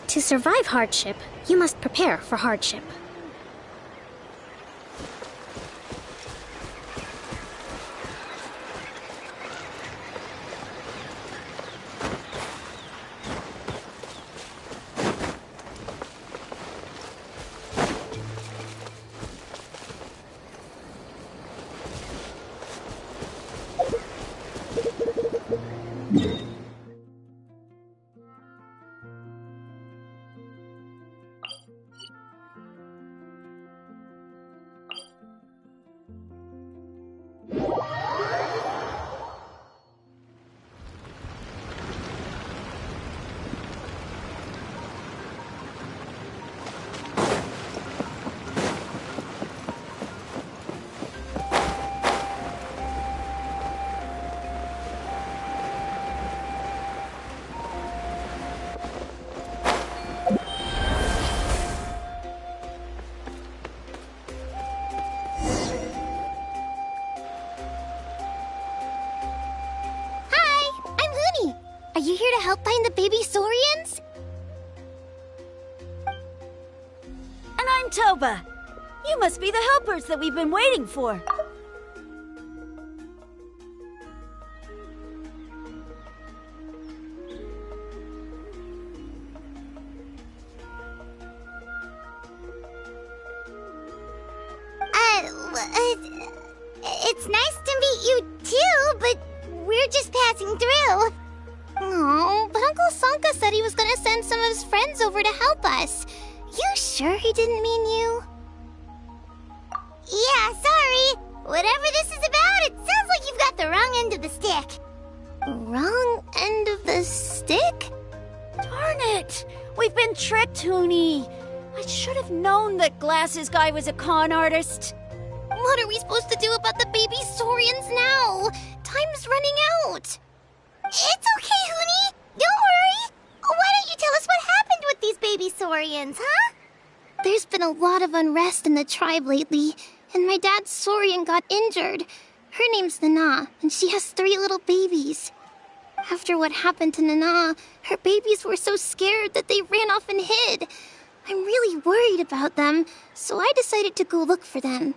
To survive hardship, you must prepare for hardship. Are you here to help find the baby Saurians? And I'm Toba. You must be the helpers that we've been waiting for. It's nice to meet you too, but we're just passing through. Oh, but Uncle Sanka said he was gonna send some of his friends over to help us. You sure he didn't mean you? Yeah, sorry. Whatever this is about, it sounds like you've got the wrong end of the stick. Wrong end of the stick? Darn it! We've been tricked, Hoonie. I should have known that Glasses Guy was a con artist. What are we supposed to do about the baby Saurians now? Time's running out. It's okay, Hoonie. Don't worry. Why don't you tell us what happened with these baby Saurians, huh? There's been a lot of unrest in the tribe lately, and my dad's Saurian got injured. Her name's Nana, and she has 3 little babies. After what happened to Nana, her babies were so scared that they ran off and hid. I'm really worried about them, so I decided to go look for them.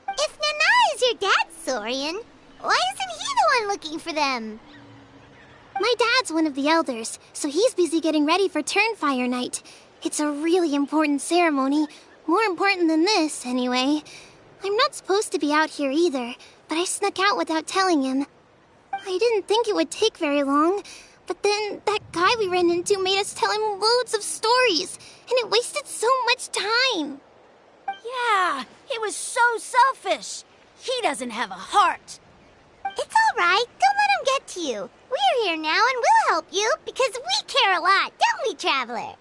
If Nana is your dad's Saurian, why isn't he the one looking for them? My dad's one of the elders, so he's busy getting ready for Turnfire Night. It's a really important ceremony. More important than this, anyway. I'm not supposed to be out here either, but I snuck out without telling him. I didn't think it would take very long, but then that guy we ran into made us tell him loads of stories, and it wasted so much time. Yeah, he was so selfish. He doesn't have a heart. It's all right. Don't let him get to you. We're here now and we'll help you because we care a lot, don't we, Traveler?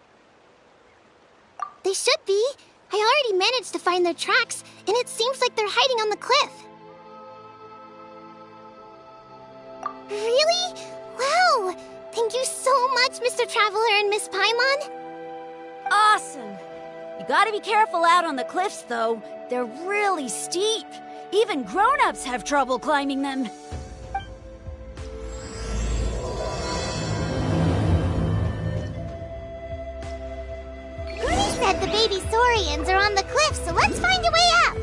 They should be. I already managed to find their tracks, and it seems like they're hiding on the cliff. Really? Wow! Thank you so much, Mr. Traveler and Miss Paimon. Awesome. You gotta be careful out on the cliffs, though. They're really steep. Even grown-ups have trouble climbing them. Hoonie said the baby Saurians are on the cliff, so let's find a way up.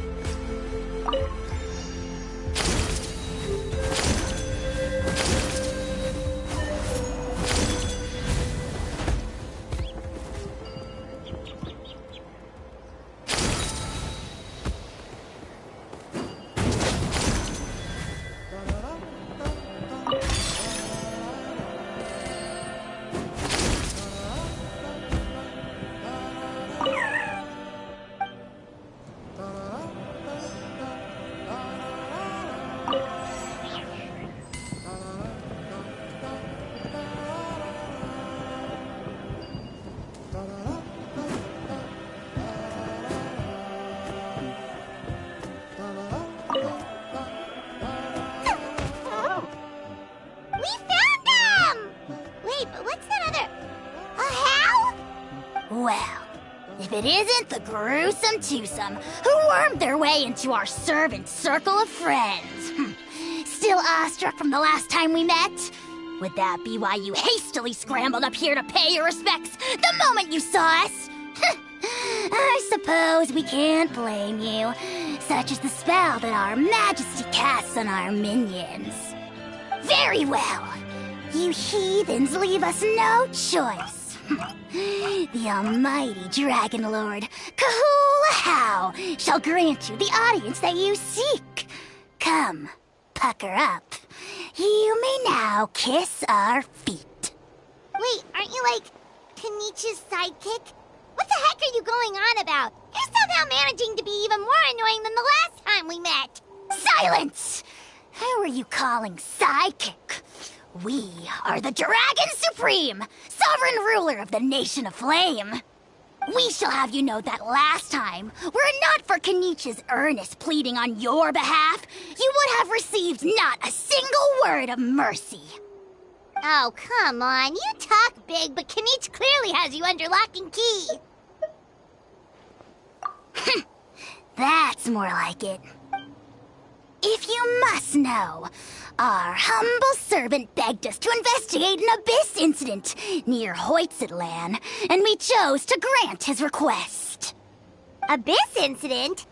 Well, if it isn't the gruesome twosome who wormed their way into our servant circle of friends. Still awestruck from the last time we met? Would that be why you hastily scrambled up here to pay your respects the moment you saw us? I suppose we can't blame you. Such is the spell that our majesty casts on our minions. Very well. You heathens leave us no choice. The almighty Dragon Lord, Kahula shall grant you the audience that you seek. Come, pucker up. You may now kiss our feet. Wait, aren't you like Kenichi's sidekick? What the heck are you going on about? You're somehow managing to be even more annoying than the last time we met. Silence! Who are you calling sidekick? We are the Dragon Supreme, sovereign ruler of the Nation of Flame. We shall have you know that last time, were it not for Kenichi's earnest pleading on your behalf, you would have received not a single word of mercy. Oh, come on. You talk big, but Kenichi clearly has you under lock and key. That's more like it. If you must know, our humble servant begged us to investigate an abyss incident near Hoytsidlan, and we chose to grant his request. Abyss incident?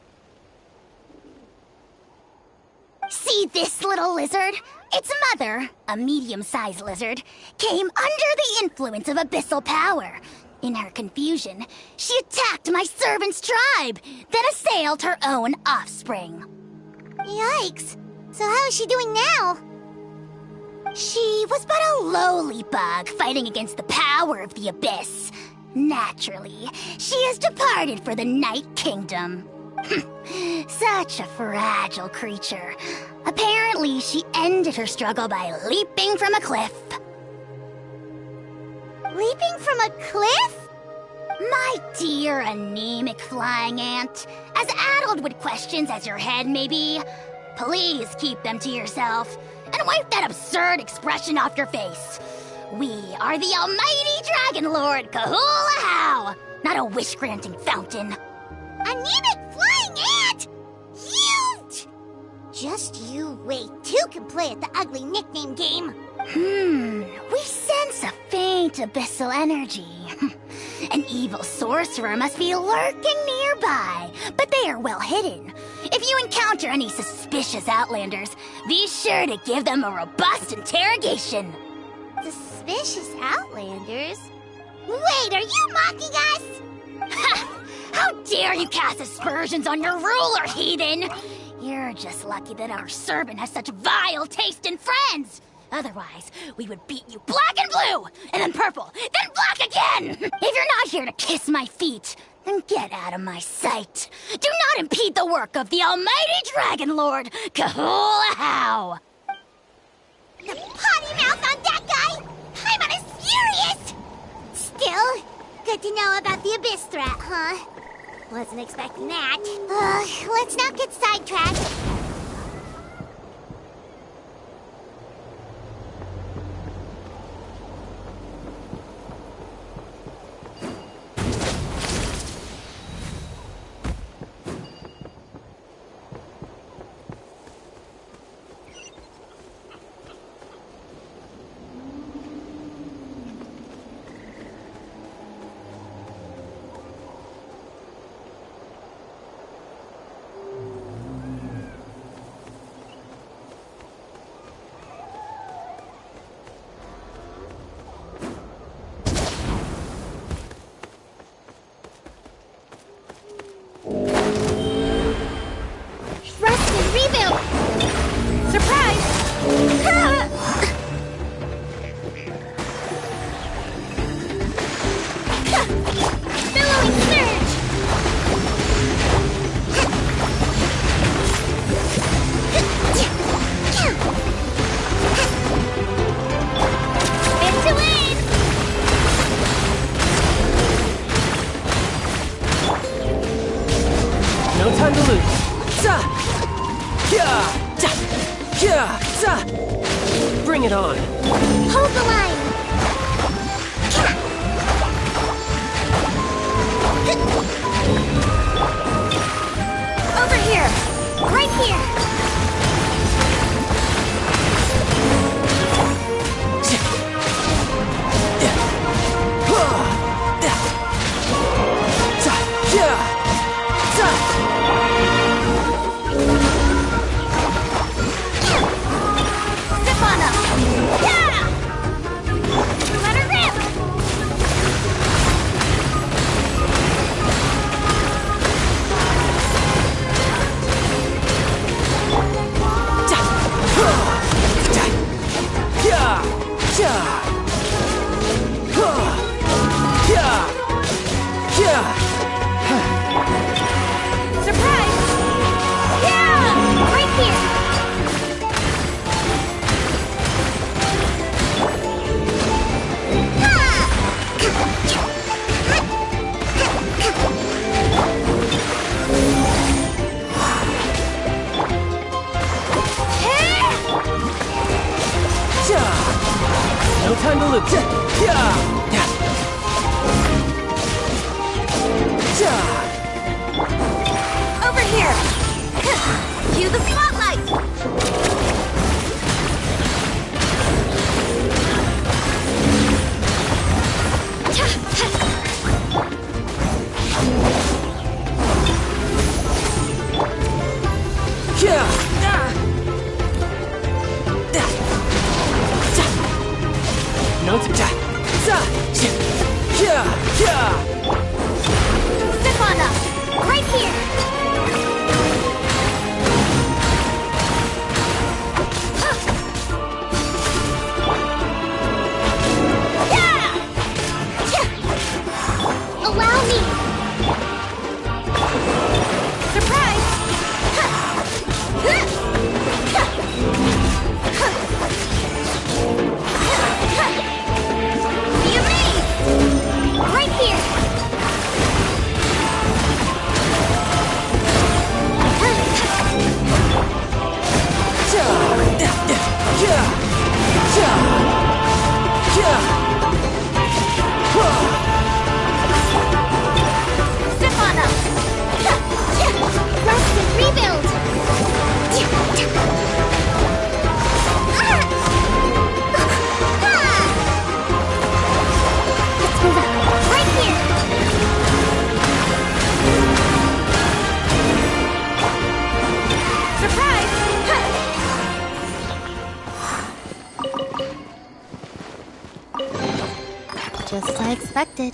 See this little lizard? Its mother, a medium-sized lizard, came under the influence of abyssal power. In her confusion, she attacked my servant's tribe, then assailed her own offspring. Yikes. So how is she doing now? She was but a lowly bug fighting against the power of the abyss. Naturally, she has departed for the Night Kingdom. Such a fragile creature. Apparently, she ended her struggle by leaping from a cliff. Leaping from a cliff? My dear anemic flying ant, as addled with questions as your head may be, please keep them to yourself and wipe that absurd expression off your face. We are the almighty Dragon Lord Kahula, not a wish-granting fountain. Anemic flying ant! Huge! Just you wait. Two can play at the ugly nickname game. We sense a faint abyssal energy. An evil sorcerer must be lurking nearby, but they are well hidden. If you encounter any suspicious outlanders, be sure to give them a robust interrogation. Suspicious outlanders? Wait, are you mocking us? Ha! How dare you cast aspersions on your ruler, heathen! You're just lucky that our servant has such vile taste in friends! Otherwise, we would beat you black and blue, and then purple, then black again! If you're not here to kiss my feet, then get out of my sight. Do not impede the work of the almighty Dragon Lord, Kahula. The potty mouth on that guy? Paimon is furious! Still, good to know about the abyss threat, huh? Wasn't expecting that. Let's not get sidetracked. No time to lose. Za! Kya! Da! Kya! Za! Bring it on. Hold the line. Surprise! Yeah! Right here! No time to lose. Over here! Cue the spotlight! No time. Step on up! Right here! Allow me! Surprise! Be amazed! Right here! Step on up! Rest and rebuild! Let's move up! Right here! Surprise! Just as I expected.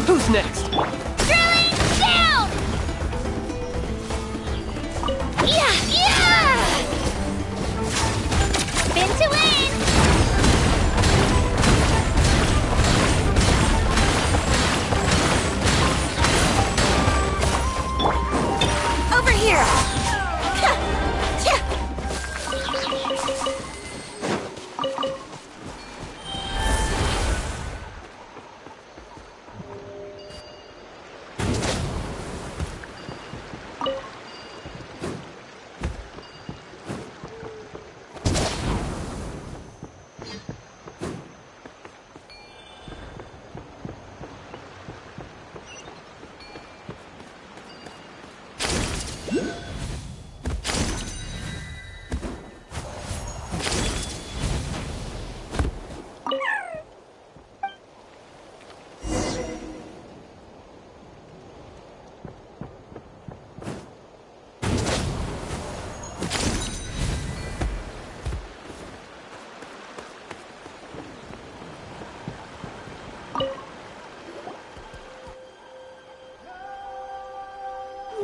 Who's next? Drilling down! Yeah! Spin to win! Over here!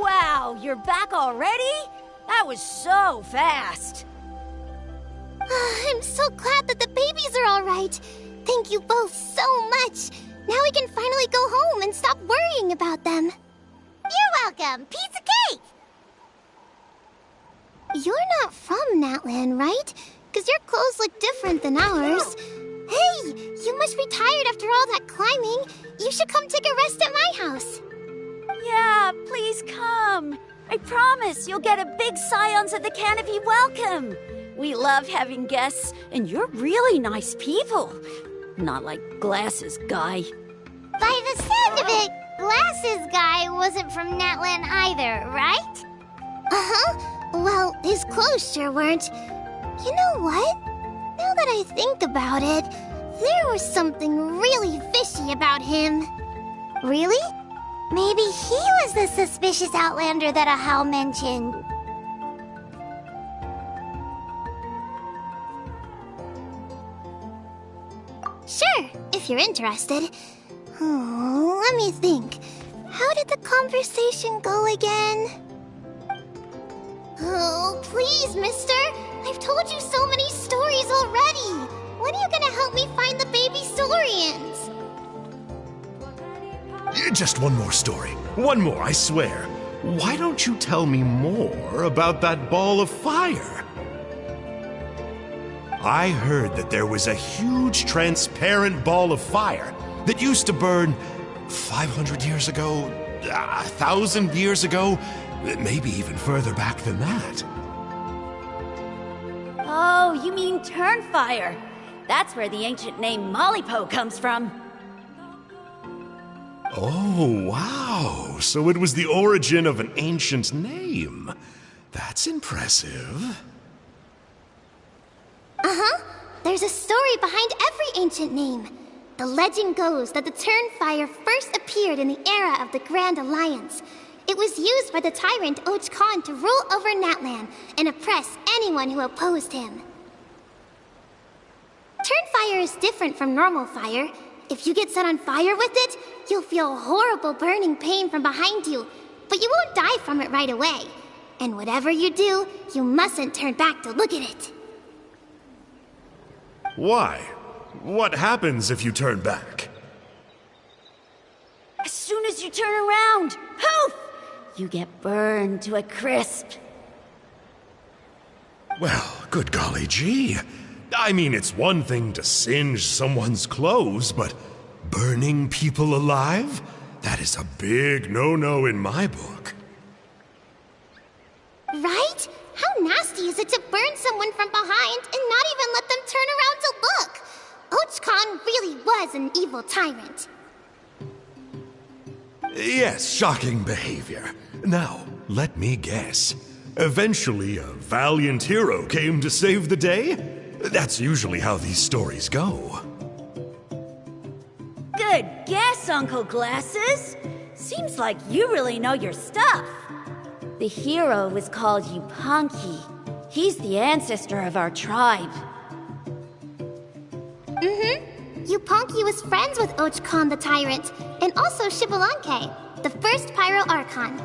Wow, you're back already? That was so fast. I'm so glad that the babies are all right. Thank you both so much. Now we can finally go home and stop worrying about them. You're welcome. Piece of cake! You're not from Natlan, right? Because your clothes look different than ours. Hey, you must be tired after all that climbing. You should come take a rest at my house. Yeah, please come. I promise you'll get a big Scions of the Canopy welcome. We love having guests, and you're really nice people. Not like Glasses Guy. By the sound of it, Glasses Guy wasn't from Natlan either, right? Uh-huh. Well, his clothes sure weren't. You know what? Now that I think about it, there was something really fishy about him. Really? Maybe he was the suspicious outlander that Ahau mentioned. Sure, if you're interested. Oh, let me think. How did the conversation go again? Oh, please, mister. I've told you so many stories already. When are you gonna help me find the baby Saurians? Just one more story. One more, I swear. Why don't you tell me more about that ball of fire? I heard that there was a huge transparent ball of fire that used to burn 500 years ago, 1,000 years ago, maybe even further back than that. Oh, you mean Turnfire. That's where the ancient name Mollypo comes from. Oh, wow. So it was the origin of an ancient name. That's impressive. Uh-huh. There's a story behind every ancient name. The legend goes that the Turnfire first appeared in the era of the Grand Alliance. It was used by the tyrant Och Khan to rule over Natlan and oppress anyone who opposed him. Turnfire is different from normal fire. If you get set on fire with it, you'll feel horrible burning pain from behind you, but you won't die from it right away. And whatever you do, you mustn't turn back to look at it. Why? What happens if you turn back? As soon as you turn around, poof! You get burned to a crisp. Well, good golly gee. I mean, it's one thing to singe someone's clothes, but burning people alive? That is a big no-no in my book. Right? How nasty is it to burn someone from behind and not even let them turn around to look? Och Khan really was an evil tyrant. Yes, shocking behavior. Now, let me guess. Eventually, a valiant hero came to save the day? That's usually how these stories go. Good guess, Uncle Glasses. Seems like you really know your stuff. The hero was called Yupanqui. He's the ancestor of our tribe. Yupanqui was friends with Och Khan the Tyrant, and also Shibalanke, the first Pyro Archon.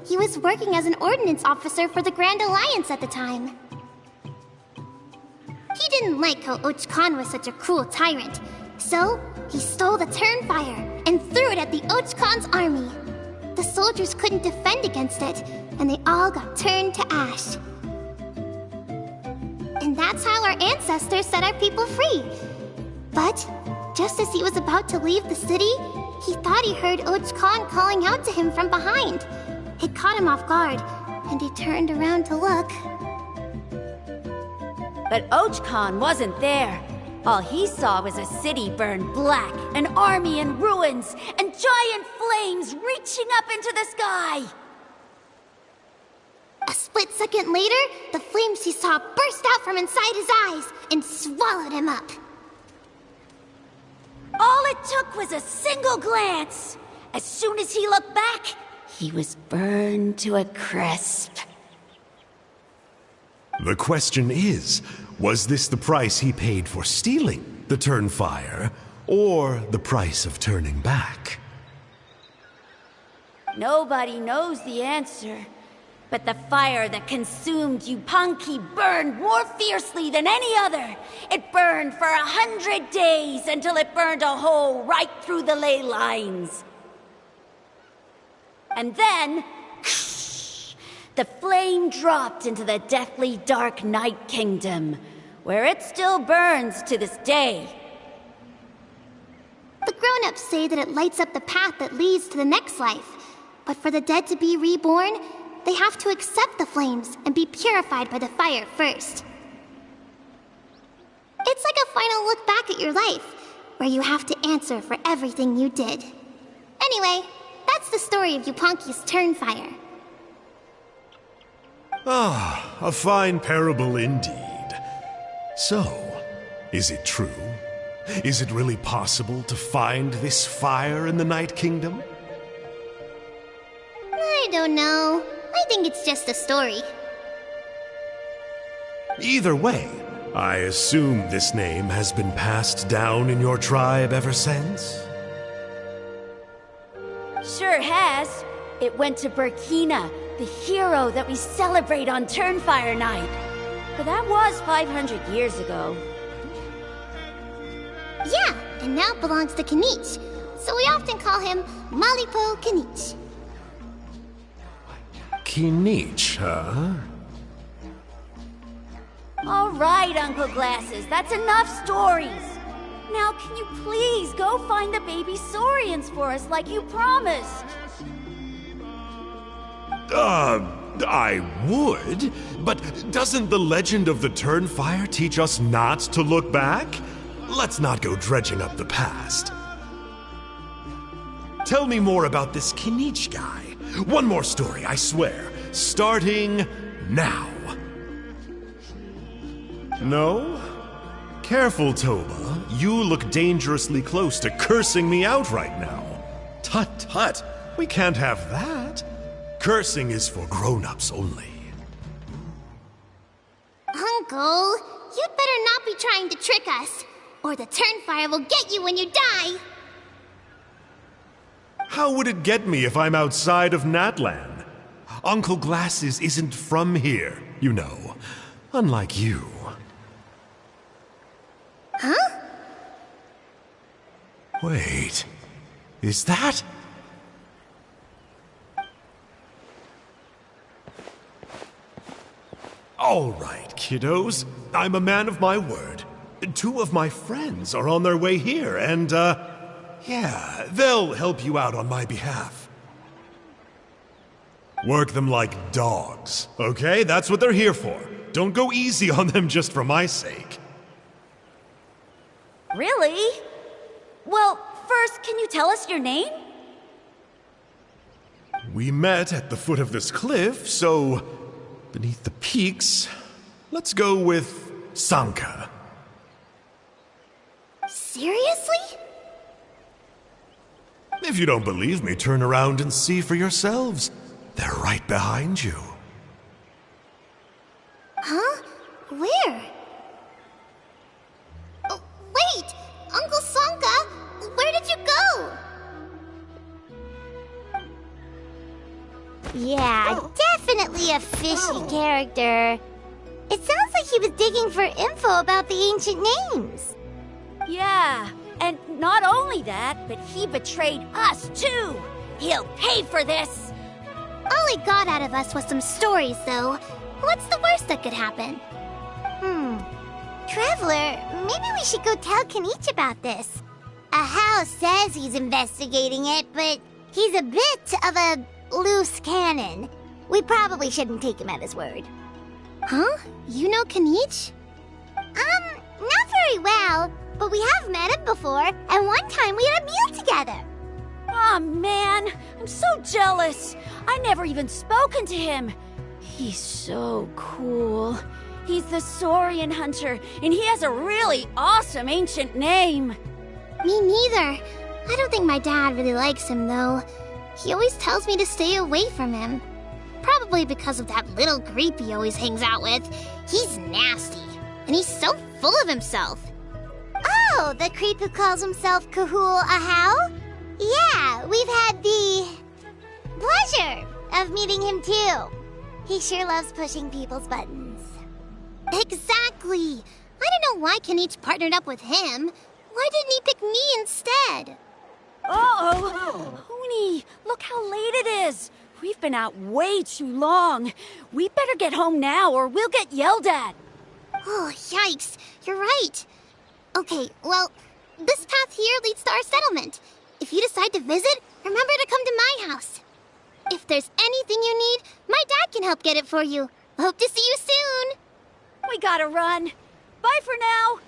He was working as an ordnance officer for the Grand Alliance at the time. He didn't like how Och Khan was such a cruel tyrant, so he stole the Turnfire and threw it at the Och Khan's army. The soldiers couldn't defend against it, and they all got turned to ash. And that's how our ancestors set our people free. But just as he was about to leave the city, he thought he heard Och Khan calling out to him from behind. It caught him off guard, and he turned around to look. But Och Khan wasn't there. All he saw was a city burned black, an army in ruins, and giant flames reaching up into the sky. second later, the flames he saw burst out from inside his eyes and swallowed him up. All it took was a single glance. As soon as he looked back, he was burned to a crisp. The question is, was this the price he paid for stealing the Turnfire, or the price of turning back? Nobody knows the answer. But the fire that consumed Yupanqui burned more fiercely than any other. It burned for 100 days until it burned a hole right through the ley lines. And then, the flame dropped into the deathly dark Night Kingdom, where it still burns to this day. The grown-ups say that it lights up the path that leads to the next life. But for the dead to be reborn, they have to accept the flames and be purified by the fire first. It's like a final look back at your life, where you have to answer for everything you did. Anyway, that's the story of Yupanqui's Turnfire. Ah, a fine parable indeed. So, is it true? Is it really possible to find this fire in the Night Kingdom? I don't know. I think it's just a story. Either way, I assume this name has been passed down in your tribe ever since? Sure has. It went to Burkina, the hero that we celebrate on Turnfire Night. But that was 500 years ago. Yeah, and now it belongs to Kanich, so we often call him Malipo Kanich. Kinich, huh? All right, Uncle Glasses, that's enough stories. Now, can you please go find the baby Saurians for us like you promised? I would, but doesn't the legend of the Turnfire teach us not to look back? Let's not go dredging up the past. Tell me more about this Kinich guy. One more story, I swear. Starting now. No? Careful, Toba. You look dangerously close to cursing me out right now. Tut tut. We can't have that. Cursing is for grown-ups only. Uncle, you'd better not be trying to trick us, or the Turnfire will get you when you die. How would it get me if I'm outside of Natlan? Uncle Glasses isn't from here, you know. Unlike you. Huh? Wait. Is that... All right, kiddos. I'm a man of my word. 2 of my friends are on their way here, and, yeah, they'll help you out on my behalf. Work them like dogs, okay? That's what they're here for. Don't go easy on them just for my sake. Really? Well, first, can you tell us your name? We met at the foot of this cliff, so beneath the peaks, let's go with Sanka. Seriously? If you don't believe me, turn around and see for yourselves. They're right behind you. Huh? Where? Oh, wait! Uncle Sanka, where did you go? Yeah, definitely a fishy character. It sounds like he was digging for info about the ancient names. Yeah, and not only that, but he betrayed us too. He'll pay for this. All he got out of us was some stories, though. What's the worst that could happen? Traveler, maybe we should go tell Kanich about this. Ahau says he's investigating it, but he's a bit of a loose cannon. We probably shouldn't take him at his word. Huh? You know Kanich? Not very well, but we have met him before, and one time we had a meal together. Aw, man, I'm so jealous. I never even spoken to him. He's so cool. He's the Saurian hunter, and he has a really awesome ancient name. Me neither. I don't think my dad really likes him, though. He always tells me to stay away from him. Probably because of that little creep he always hangs out with. He's nasty, and he's so full of himself. Oh, the creep who calls himself Kahul Ahau? Yeah, we've had the pleasure of meeting him too. He sure loves pushing people's buttons. Exactly. I don't know why Kenich partnered up with him. Why didn't he pick me instead? Uh-oh! Hoonie, look how late it is. We've been out way too long. We better get home now or we'll get yelled at. Oh, yikes. You're right. Okay, well, this path here leads to our settlement. If you decide to visit, remember to come to my house. If there's anything you need, my dad can help get it for you. Hope to see you soon. We gotta run. Bye for now.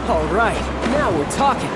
All right, now we're talking.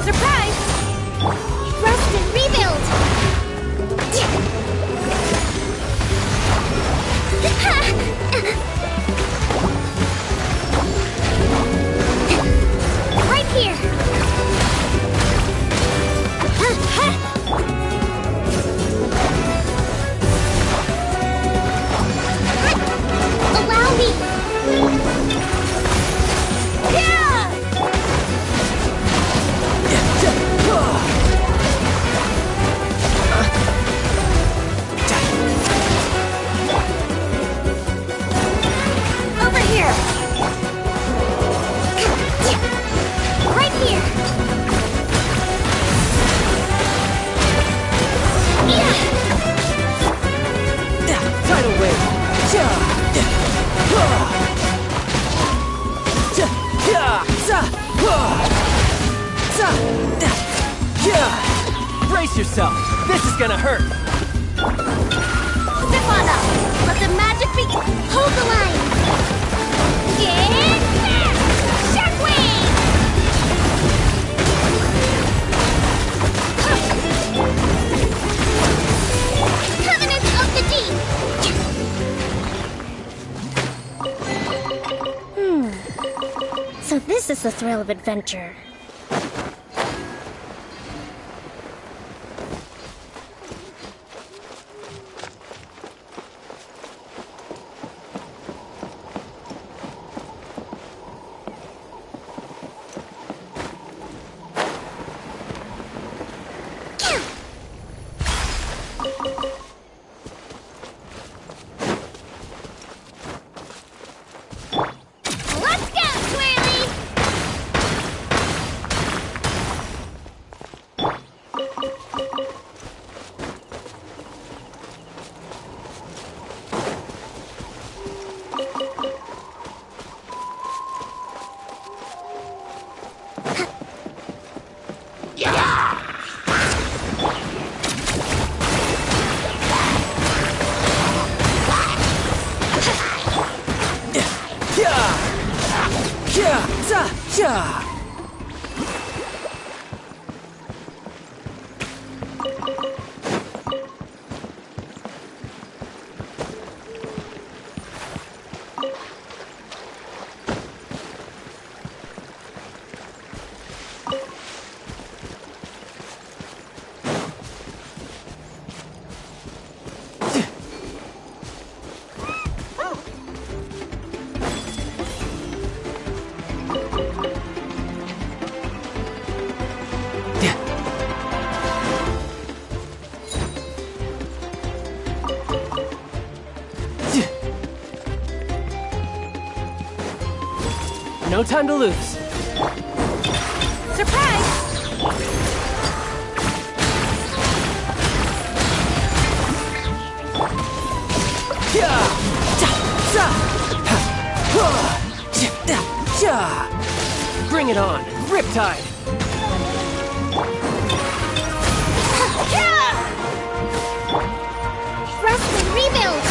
Surprise! Rest and rebuild! Right here! Allow me! Over here! Right here! Tidal wave! Brace yourself! This is gonna hurt! Zip on up! Let the magic begin! Hold the line! Get back! Shockwave! Covenant of the Deep! So this is the thrill of adventure. Let's go, Twirly! No time to lose. Surprise! Bring it on, Riptide! Rest and rebuild!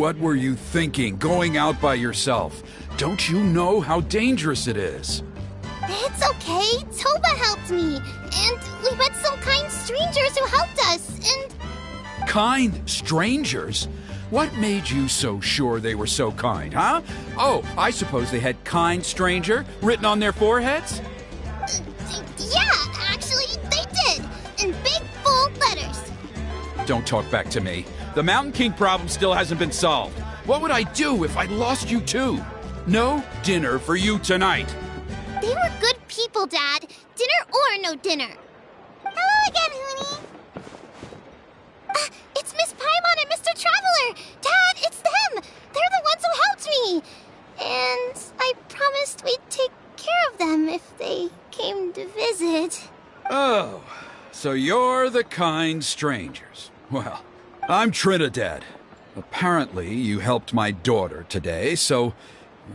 what were you thinking, going out by yourself? Don't you know how dangerous it is? It's okay. Toba helped me. And we met some kind strangers who helped us. And Kind strangers? What made you so sure they were so kind, huh? Oh, I suppose they had kind stranger written on their foreheads? yeah, actually, they did. In big, bold letters. Don't talk back to me. The Mountain King problem still hasn't been solved. What would I do if I lost you too? No dinner for you tonight. They were good people, Dad. Dinner or no dinner. Hello again, Hoonie. It's Miss Paimon and Mr. Traveler! Dad, it's them! They're the ones who helped me! And I promised we'd take care of them if they came to visit. Oh, so you're the kind strangers. Well, I'm Trinidad. Apparently, you helped my daughter today, so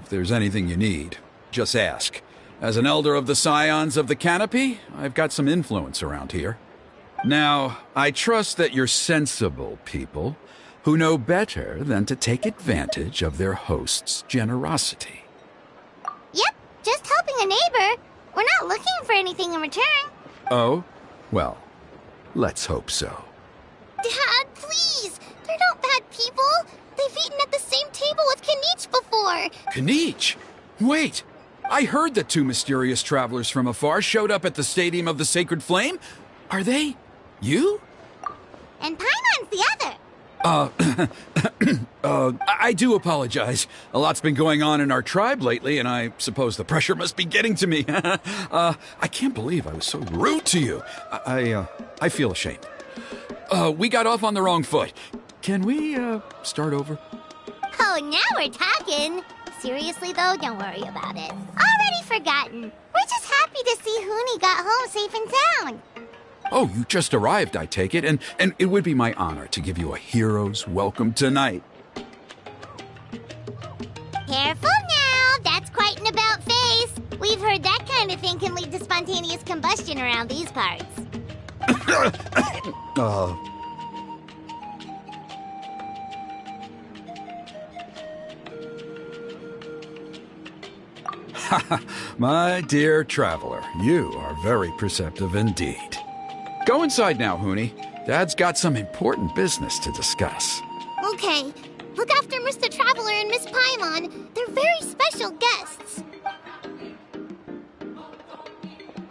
if there's anything you need, just ask. As an elder of the Scions of the Canopy, I've got some influence around here. Now, I trust that you're sensible people who know better than to take advantage of their host's generosity. Yep, just helping a neighbor. We're not looking for anything in return. Oh? Well, let's hope so. Dad, please! They're not bad people! They've eaten at the same table with Kanich before! Kanich? Wait! I heard that two mysterious travelers from afar showed up at the Stadium of the Sacred Flame. Are they you? And Paimon's the other. I do apologize. A lot's been going on in our tribe lately, and I suppose the pressure must be getting to me. I can't believe I was so rude to you. I feel ashamed. We got off on the wrong foot. Can we, start over? Oh, now we're talking. Seriously, though, don't worry about it. Already forgotten. We're just happy to see Hoonie got home safe and sound. Oh, you just arrived, I take it, and it would be my honor to give you a hero's welcome tonight. Careful now, that's quite an about face. We've heard that kind of thing can lead to spontaneous combustion around these parts. My dear traveler, you are very perceptive indeed. Go inside now, Hoonie. Dad's got some important business to discuss. Okay, look after Mr. Traveler and Miss Paimon. They're very special guests.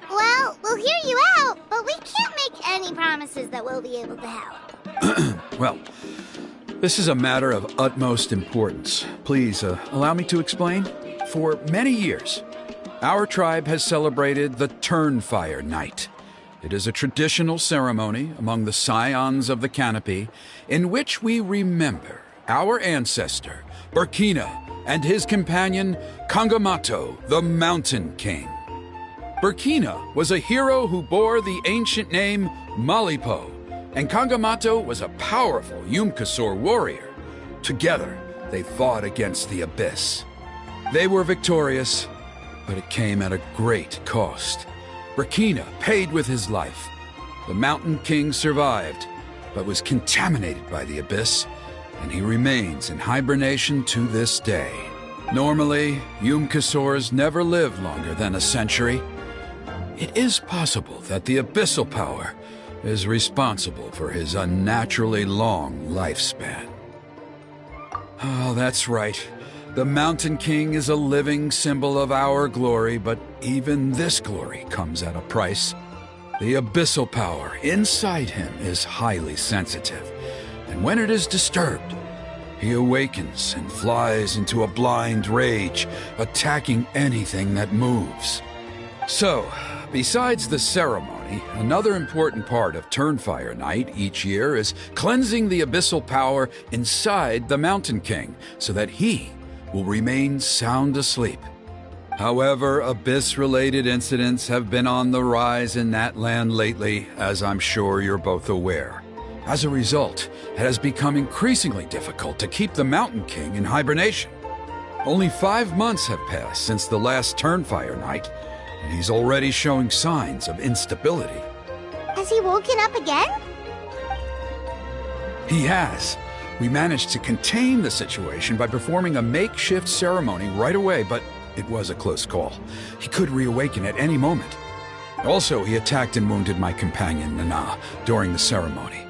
Well, we'll hear you out, but we can't make any promises that we'll be able to help. Well, this is a matter of utmost importance. Please, allow me to explain. For many years, our tribe has celebrated the Turnfire Night. It is a traditional ceremony among the Scions of the Canopy in which we remember our ancestor, Burkina, and his companion, Kangamato, the Mountain King. Burkina was a hero who bore the ancient name Malipo, and Kangamato was a powerful Yumkasor warrior. Together, they fought against the Abyss. They were victorious, but it came at a great cost. Burkina paid with his life. The Mountain King survived, but was contaminated by the Abyss, and he remains in hibernation to this day. Normally, Yumkasors never live longer than a century. It is possible that the Abyssal Power is responsible for his unnaturally long lifespan. Oh, that's right. The Mountain King is a living symbol of our glory, but even this glory comes at a price. The abyssal power inside him is highly sensitive, and when it is disturbed, he awakens and flies into a blind rage, attacking anything that moves. So, besides the ceremony, another important part of Turnfire Night each year is cleansing the abyssal power inside the Mountain King, so that he will remain sound asleep. However, Abyss-related incidents have been on the rise in that land lately, as I'm sure you're both aware. As a result, it has become increasingly difficult to keep the Mountain King in hibernation. Only 5 months have passed since the last Turnfire Night, and he's already showing signs of instability. Has he woken up again? He has. We managed to contain the situation by performing a makeshift ceremony right away, but it was a close call. He could reawaken at any moment. Also, he attacked and wounded my companion, Nana, during the ceremony.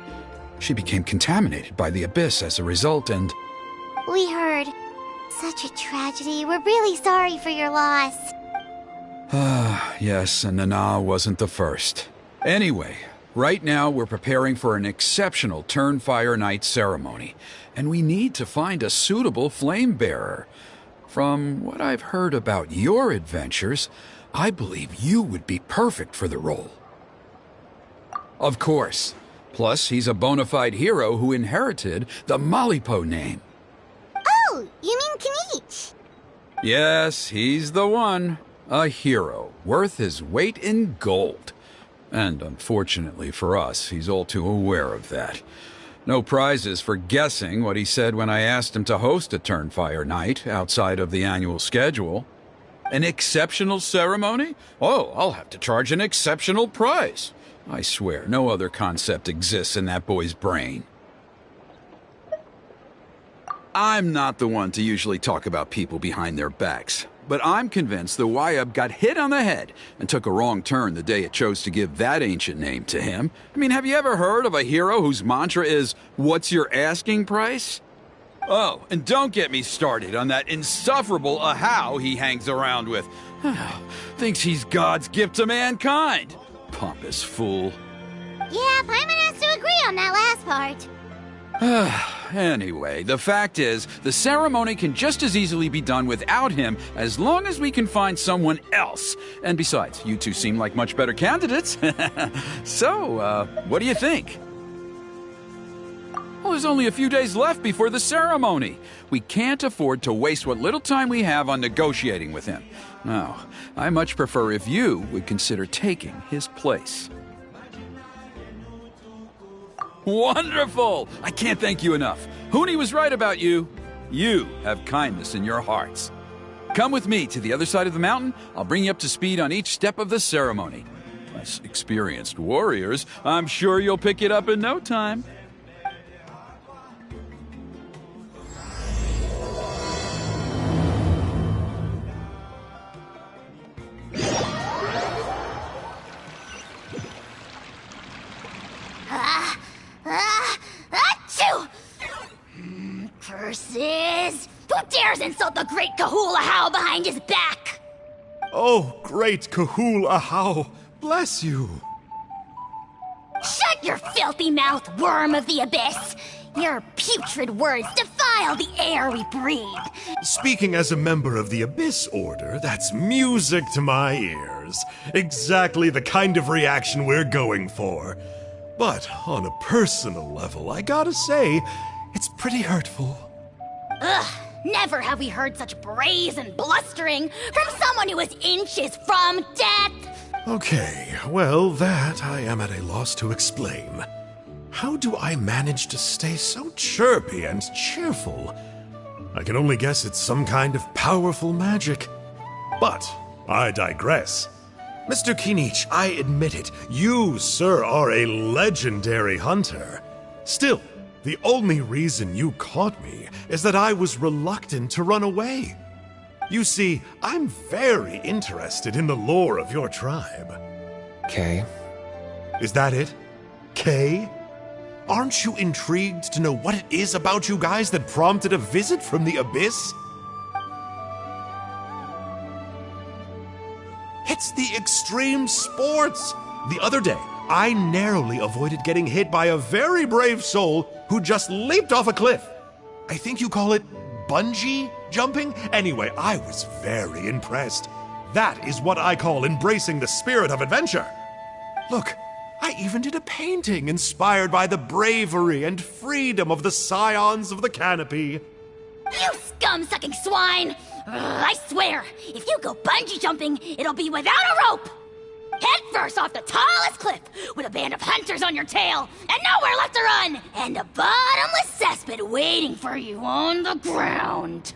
She became contaminated by the abyss as a result, and... We heard. Such a tragedy. We're really sorry for your loss. Yes, and Nana wasn't the first. Anyway, right now we're preparing for an exceptional Turnfire Night ceremony, and we need to find a suitable flame bearer. From what I've heard about your adventures, I believe you would be perfect for the role. Of course. Plus, he's a bona fide hero who inherited the Malipo name. Oh, you mean Kinich? Yes, he's the one. A hero, worth his weight in gold. And unfortunately for us, he's all too aware of that. No prizes for guessing what he said when I asked him to host a Turnfire Night outside of the annual schedule. An exceptional ceremony? Oh, I'll have to charge an exceptional price. I swear, no other concept exists in that boy's brain. I'm not the one to usually talk about people behind their backs, but I'm convinced the Wyab got hit on the head and took a wrong turn the day it chose to give that ancient name to him. I mean, have you ever heard of a hero whose mantra is, "What's your asking price?" Oh, and don't get me started on that insufferable Ahau he hangs around with. Thinks he's God's gift to mankind. Pompous fool. Yeah, Paimon has to agree on that last part. Anyway, the fact is, the ceremony can just as easily be done without him as long as we can find someone else. And besides, you two seem like much better candidates. So, what do you think? Well, there's only a few days left before the ceremony. We can't afford to waste what little time we have on negotiating with him. No, I much prefer if you would consider taking his place. Wonderful! I can't thank you enough. Huni was right about you. You have kindness in your hearts. Come with me to the other side of the mountain. I'll bring you up to speed on each step of the ceremony. As experienced warriors, I'm sure you'll pick it up in no time. Achoo! Curses! Who dares insult the great Kahul Ahau behind his back? Oh, great Kahul Ahau, bless you. Shut your filthy mouth, worm of the abyss! Your putrid words defile the air we breathe. Speaking as a member of the Abyss Order, that's music to my ears. Exactly the kind of reaction we're going for. But on a personal level, I gotta say, it's pretty hurtful. Ugh, never have we heard such brazen blustering from someone who is inches from death! Okay, well, that I am at a loss to explain. How do I manage to stay so chirpy and cheerful? I can only guess it's some kind of powerful magic. But I digress. Mr. Kinich, I admit it, you, sir, are a legendary hunter. Still, the only reason you caught me is that I was reluctant to run away. You see, I'm very interested in the lore of your tribe. Kay. Is that it? Kay? Aren't you intrigued to know what it is about you guys that prompted a visit from the Abyss? It's the extreme sports! The other day, I narrowly avoided getting hit by a very brave soul who just leaped off a cliff. I think you call it bungee jumping? Anyway, I was very impressed. That is what I call embracing the spirit of adventure. Look, I even did a painting inspired by the bravery and freedom of the Scions of the Canopy. You scum-sucking swine! Ugh, I swear, if you go bungee jumping, it'll be without a rope! Head first off the tallest cliff, with a band of hunters on your tail, and nowhere left to run, and a bottomless cesspit waiting for you on the ground.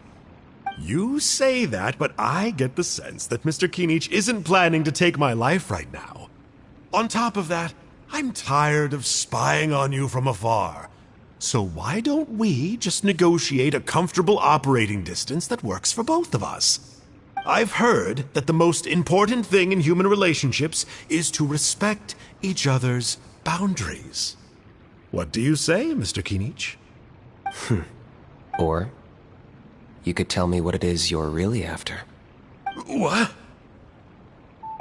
You say that, but I get the sense that Mr. Kinich isn't planning to take my life right now. On top of that, I'm tired of spying on you from afar. So why don't we just negotiate a comfortable operating distance that works for both of us? I've heard that the most important thing in human relationships is to respect each other's boundaries. What do you say, Mr. Kinich? Or you could tell me what it is you're really after. What?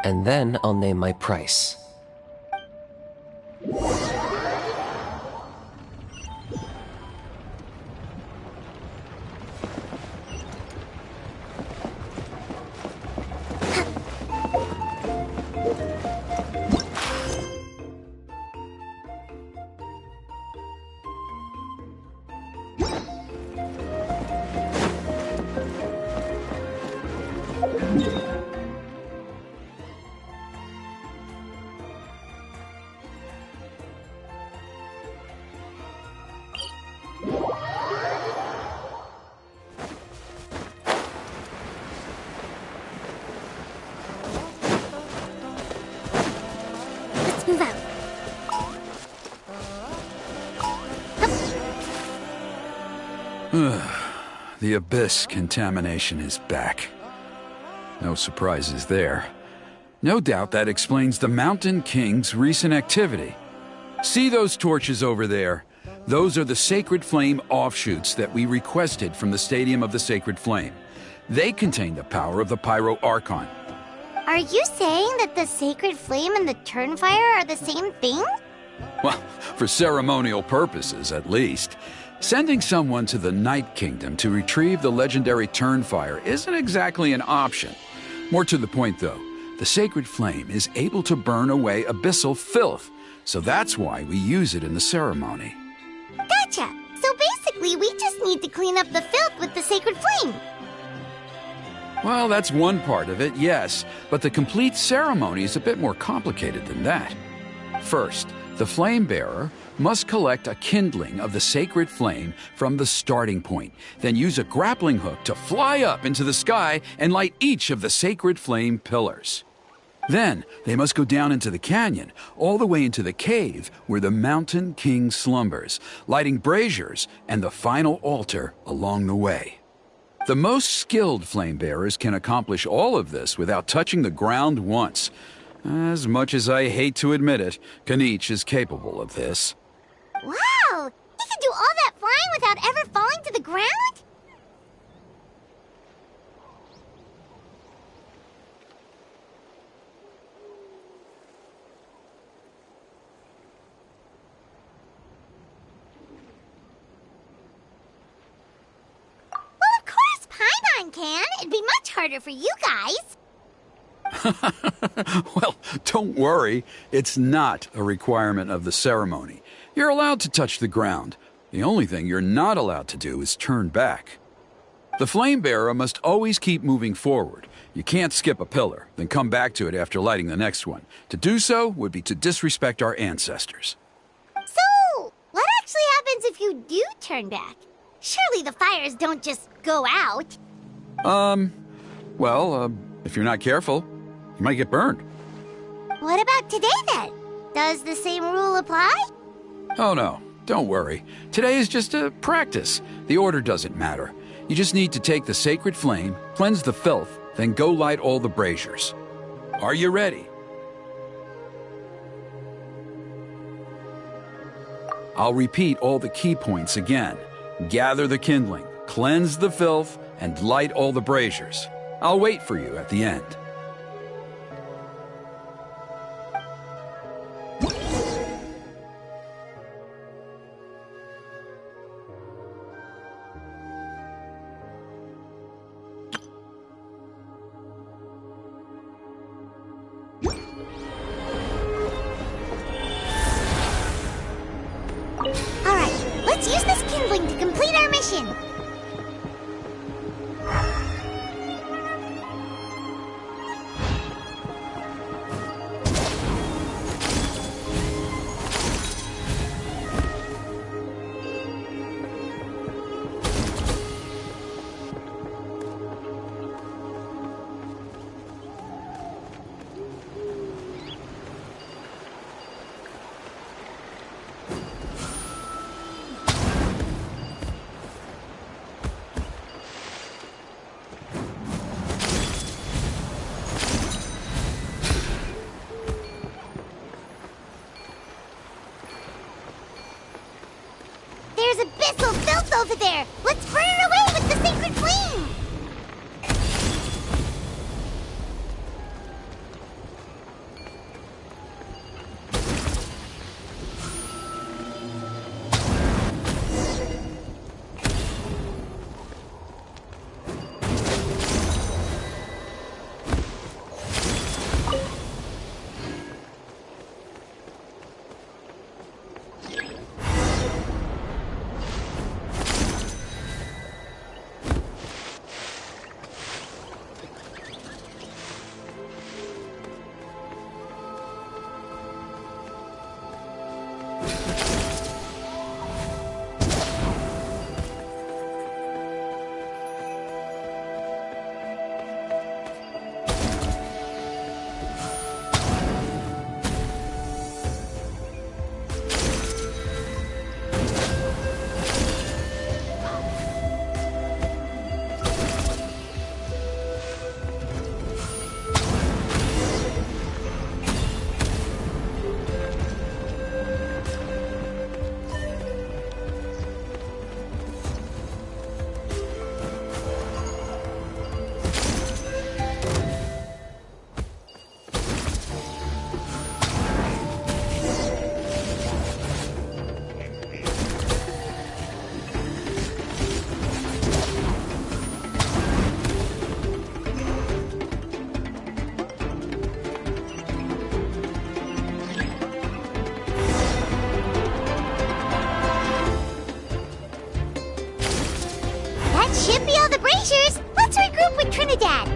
And then I'll name my price. Let's move out. The abyss contamination is back. No surprises there. No doubt that explains the Mountain King's recent activity. See those torches over there? Those are the Sacred Flame offshoots that we requested from the Stadium of the Sacred Flame. They contain the power of the Pyro Archon. Are you saying that the Sacred Flame and the Turnfire are the same thing? Well, for ceremonial purposes, at least. Sending someone to the Night Kingdom to retrieve the legendary Turnfire isn't exactly an option. More to the point, though, the Sacred Flame is able to burn away abyssal filth, so that's why we use it in the ceremony. Gotcha! So basically, we just need to clean up the filth with the Sacred Flame. Well, that's one part of it, yes, but the complete ceremony is a bit more complicated than that. First, the flame bearer must collect a kindling of the sacred flame from the starting point, then use a grappling hook to fly up into the sky and light each of the sacred flame pillars. Then they must go down into the canyon, all the way into the cave where the Mountain King slumbers, lighting braziers and the final altar along the way. The most skilled flame bearers can accomplish all of this without touching the ground once. As much as I hate to admit it, Kinich is capable of this. Wow! He can do all that flying without ever falling to the ground? Well, of course Paimon can. It'd be much harder for you guys. Well, don't worry. It's not a requirement of the ceremony. You're allowed to touch the ground. The only thing you're not allowed to do is turn back. The flame bearer must always keep moving forward. You can't skip a pillar, then come back to it after lighting the next one. To do so would be to disrespect our ancestors. So, what actually happens if you do turn back? Surely the fires don't just go out. If you're not careful, you might get burned. What about today then? Does the same rule apply? Oh no, don't worry. Today is just a practice. The order doesn't matter. You just need to take the sacred flame, cleanse the filth, then go light all the braziers. Are you ready? I'll repeat all the key points again. Gather the kindling, cleanse the filth, and light all the braziers. I'll wait for you at the end. Alright, let's use this kindling to complete our mission. over there! Let's burn it away with the sacred flame! Should be all the braziers. Let's regroup with Trinidad.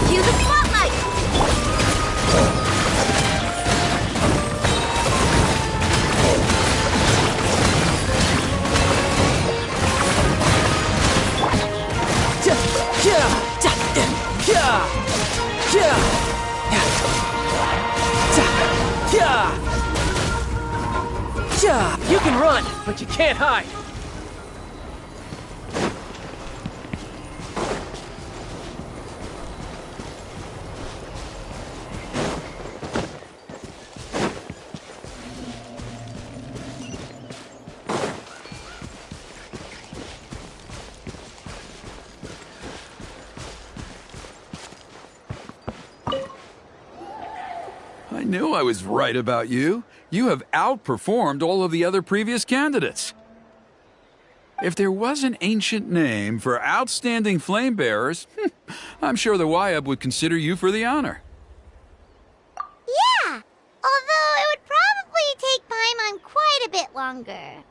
Cue the spotlight! You can run, but you can't hide. I knew I was right about you. You have outperformed all of the other previous candidates. If there was an ancient name for outstanding flame bearers, I'm sure the Wyab would consider you for the honor. Yeah, although it would probably take Paimon quite a bit longer.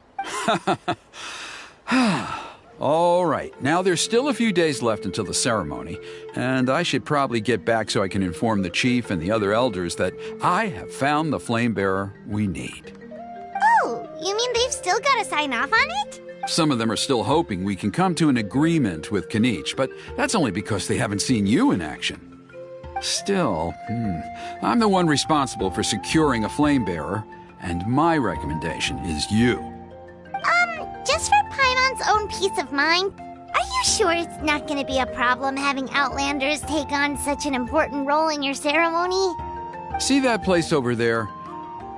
All right, now there's still a few days left until the ceremony, and I should probably get back so I can inform the chief and the other elders that I have found the flame bearer we need. Oh, you mean they've still got to sign off on it? Some of them are still hoping we can come to an agreement with Canich, but that's only because they haven't seen you in action. Still, I'm the one responsible for securing a flame bearer, and my recommendation is you. Just for Paimon's own peace of mind, are you sure it's not going to be a problem having Outlanders take on such an important role in your ceremony? See that place over there?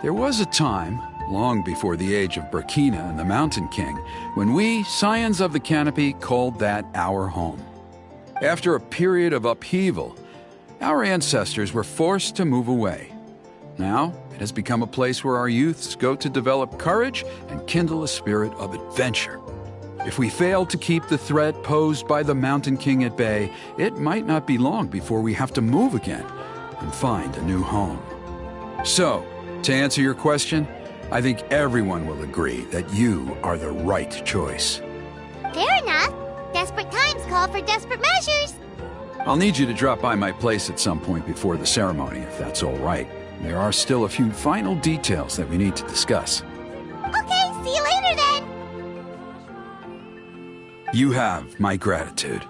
There was a time, long before the age of Burkina and the Mountain King, when we, Scions of the Canopy, called that our home. After a period of upheaval, our ancestors were forced to move away. Now, it has become a place where our youths go to develop courage and kindle a spirit of adventure. If we fail to keep the threat posed by the Mountain King at bay, it might not be long before we have to move again and find a new home. So, to answer your question, I think everyone will agree that you are the right choice. Fair enough. Desperate times call for desperate measures. I'll need you to drop by my place at some point before the ceremony, if that's all right. There are still a few final details that we need to discuss. Okay, see you later then. You have my gratitude.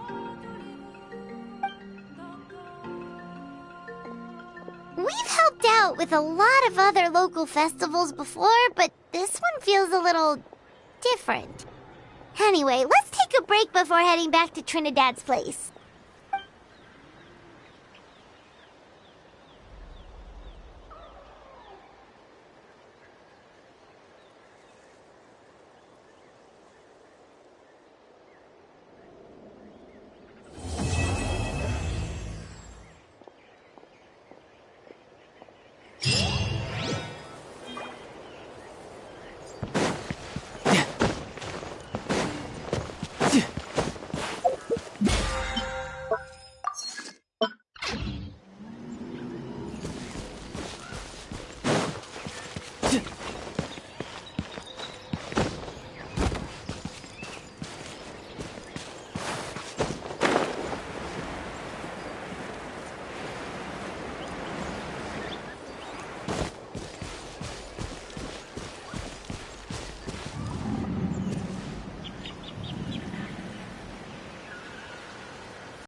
We've helped out out with a lot of other local festivals before, but this one feels a little different. Anyway, let's take a break before heading back to Trinidad's place.